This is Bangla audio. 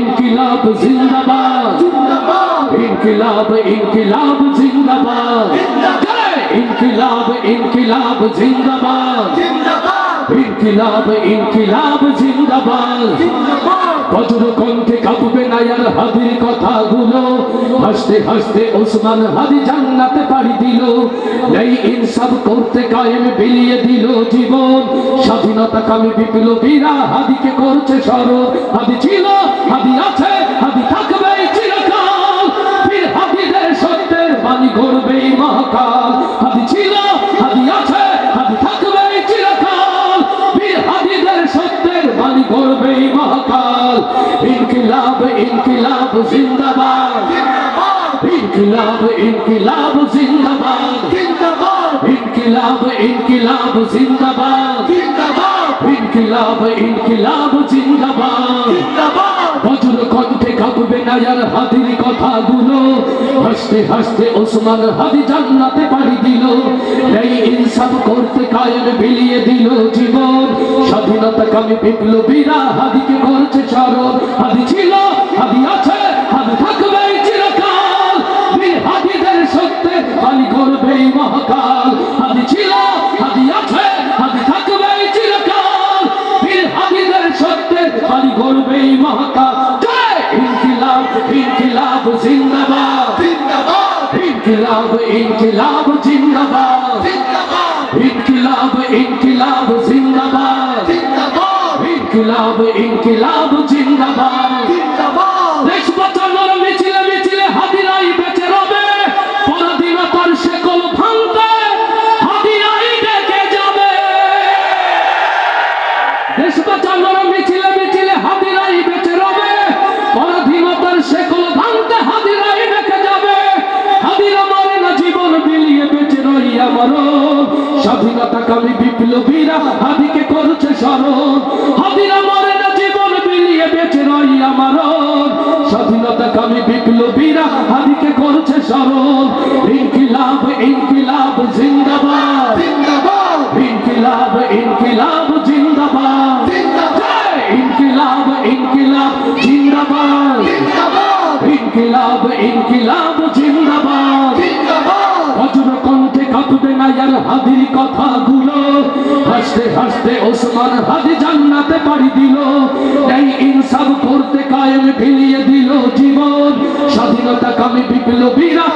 ইনকিলাব জিন্দাবাদ ইনকিলাব ইনকিলাব জিন্দাবাদ ইনকিলাব ইনকিলাব জিন্দাবাদ ইনকিলাব ইনকিলাব জিন্দাবাদ বজ্র কণ্ঠে কাঁপবে না আর হাদির কথাগুলো হাসতে হাসতে ওসমান হাদি জান্নাতে পাড়ি দিল এই ইনসাফ করতে কায়েম বিলিয়ে দিল জীবন স্বাধীনতা কামী বিপ্লবীরা হাদিকে করছে স্মরণ হাদি ছিল হাদি আছে হাদি থাকবে চিরকাল বীর হাদিদের সত্যের বাণী গড়বে মহাকাল হাদি ছিল হাদি আছে হাদি থাকবে চিরকাল বীর হাদিদের সত্যের বাণী গড়বে মহাকাল ইনকিলাব ইনকিলাব জিন্দাবাদ ইনকিলাব ইনকিলাব জিন্দাবাদ ইনকিলাব ইনকিলাব জিন্দাবাদ ইনকিলাব ইনকিলাব জিন্দাবাদ বজ্র কণ্ঠে কাঁপবে না আর হাদির কথাগুলো হাসতে হাসতে ওসমান হাদি জান্নাতে পাড়ি দিল এই ইনসাফ করতে কায়েম বিলিয়ে দিল জীবন স্বাধীনতা কামী বিপ্লবীরা হাদিকে করছে স্মরণ হাদি ছিল হাদি আছে হাদি থাকবে চিরকাল বীর হাদিদের সত্যে বাণী করবে মহাকাল হাদি ছিল হাদি আছে হাদি থাকবে চিরকাল বীর হাদিদের সত্যে বাণী করবে মহাকাল ইনকিলাব ইনকিলাব জিন্দাবাদ ইনকিলাব ইনকিলাব জিন্দাবাদ ইনকিলাব ইনকিলাব জিন্দাবাদ ইনকিলাব ইনকিলাব জিন্দাবাদ দেশ বাঁচানোর মিছিলে মিছিলে হাদিরাই বেঁচে রবে পরাধীনতার শেকল ভাঙতে হাদিরাই ডেকে যাবে দেশ বাঁচানোর মিছিলে মিছিলে হাদিরাই বেঁচে রবে পরাধীনতার শেকল ভাঙতে হাদিরাই ডেকে যাবে হাদিরা মরে না জীবন বিলিয়ে বেঁচে রই আমারও স্বাধীনতা কামী বিপ্লবীরা হাদিকে করছে স্মরণ হাদিরা মরে না জীবন বিলিয়ে বেঁচে রই আমারও স্বাধীনতা কামী বিপ্লবীরা হাদিকে করছে স্মরণ ইনকিলাব ইনকিলাব জিন্দাবাদ ইনকিলাব ইনকিলাব জিন্দাবাদ ইনকিলাব ইনকিলাব জিন্দাবাদ ইনকিলাব ইনকিলাব জিন্দাবাদ বজ্র কণ্ঠে কাঁপবে না আর হাদির কথাগুলো হাসতে হাসতে ওসমান হাদি জান্নাতে পাড়ি দিল এই ইনসাফ করতে কায়েম বিলিয়ে দিল জীবন স্বাধীনতা কামী বিপ্লবীরা